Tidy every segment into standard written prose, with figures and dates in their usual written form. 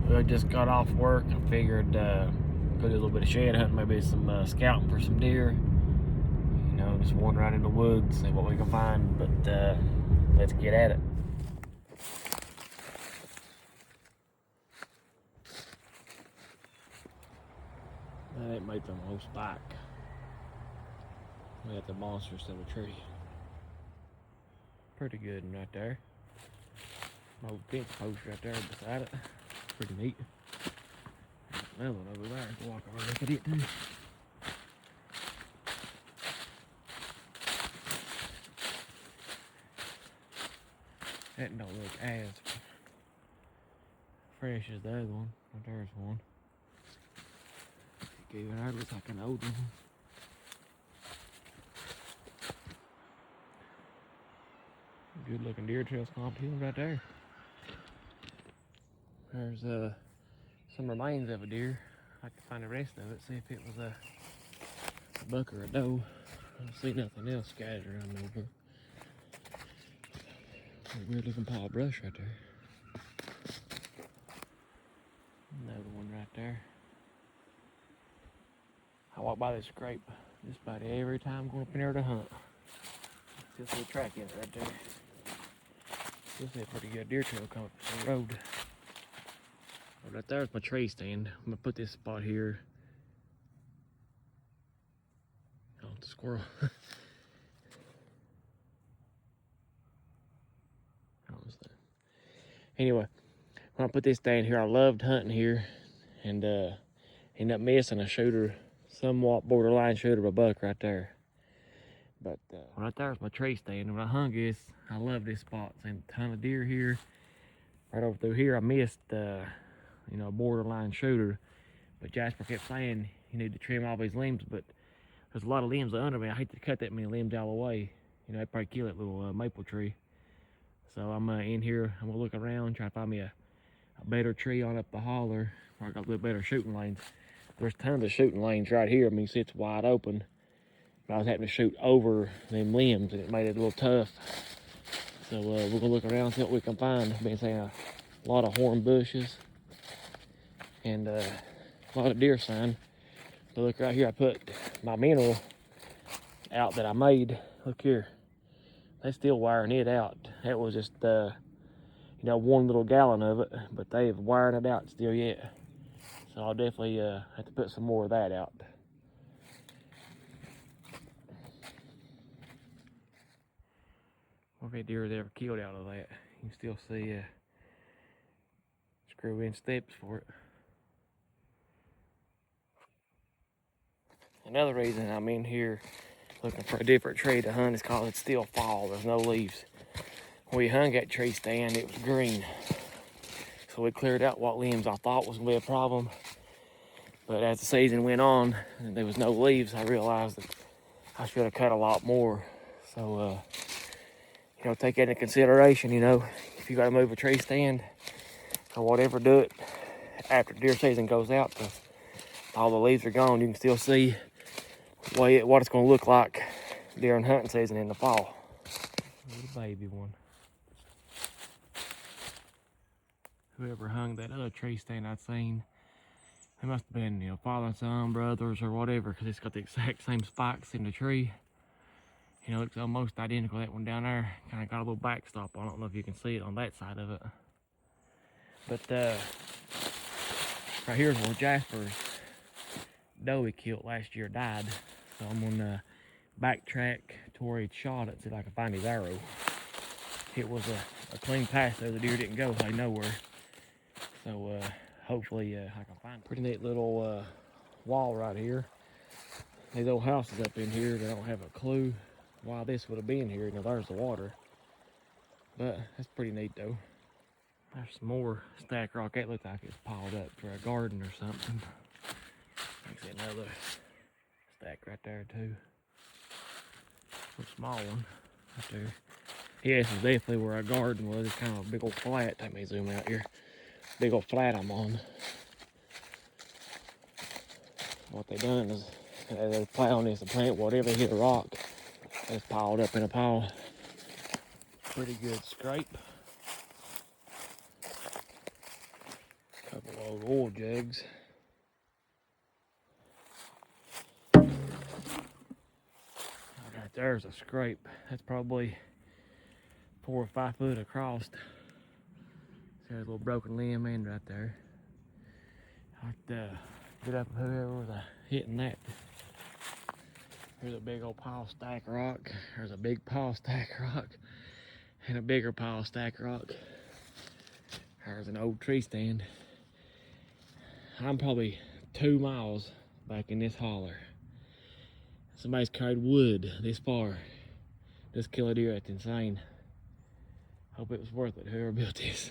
We just got off work. I figured go do a little bit of shed hunting, maybe some scouting for some deer. You know, just wander around in the woods, see what we can find. But let's get at it. That made them low spike. We got the monsters of a tree. Pretty good right there. Old fence post right there beside it. Pretty neat. Another one over there. Go walk over and look at it too. That don't look as fresh as the other one. Right there's one. Even that looks like an old one. Good looking deer trail competition right there. There's some remains of a deer. I can find the rest of it, see if it was a buck or a doe. I don't see nothing else scattered around over. A weird looking pile of brush right there. Another one right there. I walk by this scrape just about every time going up in there to hunt. Still see a track in it right there. Still see a pretty good deer trail coming up the road. Right there's my tree stand. I'm gonna put this spot here. Oh, it's a squirrel. Anyway, I'm gonna put this stand here. I loved hunting here, and ended up missing a shooter, somewhat borderline shooter of a buck right there. But right there's my tree stand. When I hung this, I love this spot. Seen a ton of deer here. Right over through here, I missed you know, a borderline shooter. But Jasper kept saying you need to trim all these limbs, but there's a lot of limbs under me. I hate to cut that many limbs all the way. You know, I'd probably kill that little maple tree. So I'm in here, I'm gonna look around, try to find me a better tree on up the holler, where I got a little better shooting lanes. There's tons of shooting lanes right here. I mean, you see it's wide open. But I was having to shoot over them limbs, and it made it a little tough. So we're gonna look around, see what we can find. I've been seeing a lot of horn bushes and a lot of deer sign. So look right here, I put my mineral out that I made. Look here, they still wiring it out. That was just you know, 1 little gallon of it, but they've wired it out still yet. So I'll definitely have to put some more of that out. What if deer was ever killed out of that? You can still see screw-in steps for it. Another reason I'm in here looking for a different tree to hunt is because it's still fall. There's no leaves. When we hung that tree stand, it was green. So we cleared out what limbs I thought was going to be a problem. But as the season went on and there was no leaves, I realized that I should have cut a lot more. So, you know, take that into consideration. You know, if you got to move a tree stand or whatever, do it after deer season goes out. Because all the leaves are gone, you can still see what it's going to look like during hunting season in the fall. Little baby one. Whoever hung that other tree stand I'd seen, they must have been, you know, father and son, brothers, or whatever, because it's got the exact same spikes in the tree. You know, it looks almost identical to that one down there. Kind of got a little backstop on it. I don't know if you can see it on that side of it. But right here's where Jasper's doe he killed last year died. So I'm gonna backtrack to where he shot it, see if I can find his arrow. It was a clean pass though. The deer didn't go like nowhere. So hopefully I can find it. Pretty neat little wall right here. These old houses up in here, they don't have a clue why this would have been here. You know, there's the water. But that's pretty neat though. There's some more stack rock. That looks like it's piled up for a garden or something. I see another stack right there too. A small one right there. Yeah, this is definitely where a garden was. It's kind of a big old flat. Let me zoom out here. Big old flat I'm on. What they done is they plowing this to plant whatever hit a rock. It's piled up in a pile. Pretty good scrape. Couple old oil jugs. Right there's a scrape. That's probably 4 or 5 foot across. There's a little broken limb end right there. I'd get up whoever was hitting that. There's a big old pile stack rock. There's a big pile stack rock and a bigger pile stack rock. There's an old tree stand. I'm probably 2 miles back in this holler. Somebody's carried wood this far. Just kill a deer, that's insane. Hope it was worth it, whoever built this.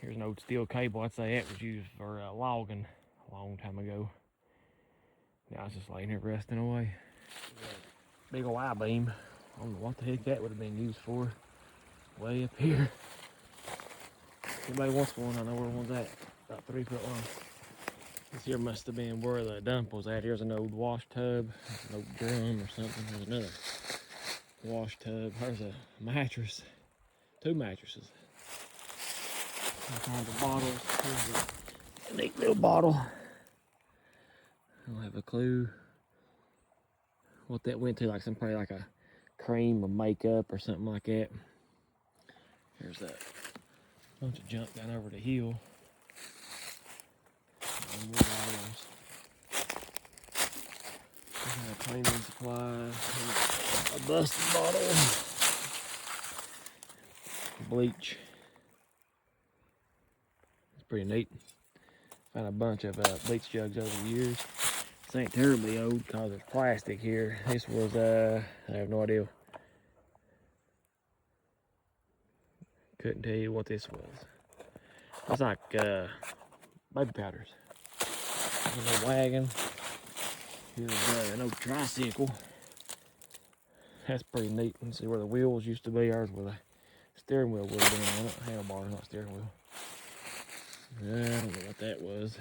Here's an old steel cable. I'd say that was used for logging a long time ago. Now it's just laying here rusting away. Big old I-beam. I don't know what the heck that would have been used for. Way up here. If anybody wants one, I know where one's at. About 3 foot long. This here must have been where the dump was at. Here's an old wash tub, an old drum or something. There's another wash tub. There's a mattress. 2 mattresses. All kinds of bottles. Here's a neat little bottle. I don't have a clue what that went to. Like probably like a cream or makeup or something like that. There's a bunch of junk down over the hill. More bottles. Cleaning supplies. A busted bottle. Bleach. It's pretty neat. Found a bunch of bleach jugs over the years. This ain't terribly old because it's plastic here. This was, I have no idea. Couldn't tell you what this was. It's like baby powders. There's a wagon. Here's an old tricycle. That's pretty neat. You can see where the wheels used to be. Ours where the steering wheel would have been on it. Handlebars, not steering wheel. I don't know what that was.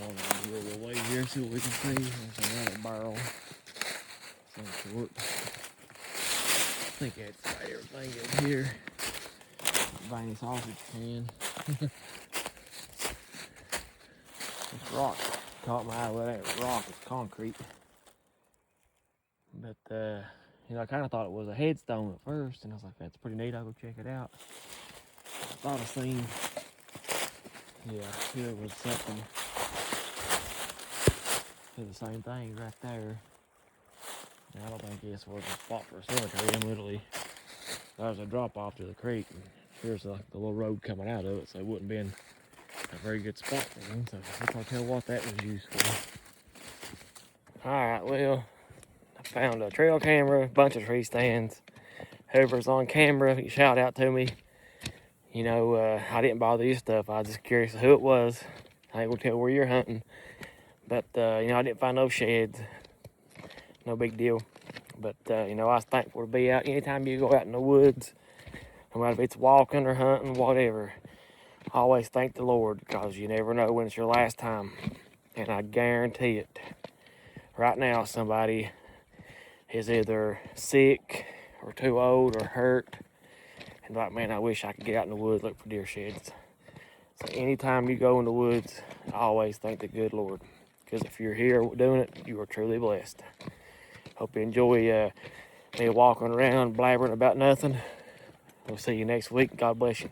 I'll go a little way here, see what we can see. There's another barrel. Some sort. I think that's everything in here. Buying a sausage can. This rock caught my eye. Well, that ain't rock, it's concrete. But, you know, I kind of thought it was a headstone at first, and I was like, that's pretty neat, I'll go check it out. I thought I seen, yeah, here was something. Did the same thing right there. And I don't think this was a spot for a cemetery. I'm literally, there was a drop off to the creek, and here's the little road coming out of it, so it wouldn't have been a very good spot for them. So I can't tell what that was used for. Alright, well, I found a trail camera, a bunch of tree stands. Whoever's on camera, you shout out to me. You know, I didn't bother you stuff. I was just curious who it was. I ain't gonna tell where you're hunting. But, you know, I didn't find no sheds. No big deal. But, you know, I was thankful to be out. Anytime you go out in the woods, no matter if it's walking or hunting, whatever, I always thank the Lord, because you never know when it's your last time. And I guarantee it. Right now, somebody is either sick or too old or hurt. And like, man, I wish I could get out in the woods, look for deer sheds. So anytime you go in the woods, I always thank the good Lord. Because if you're here doing it, you are truly blessed. Hope you enjoy me walking around blabbering about nothing. We'll see you next week. God bless you.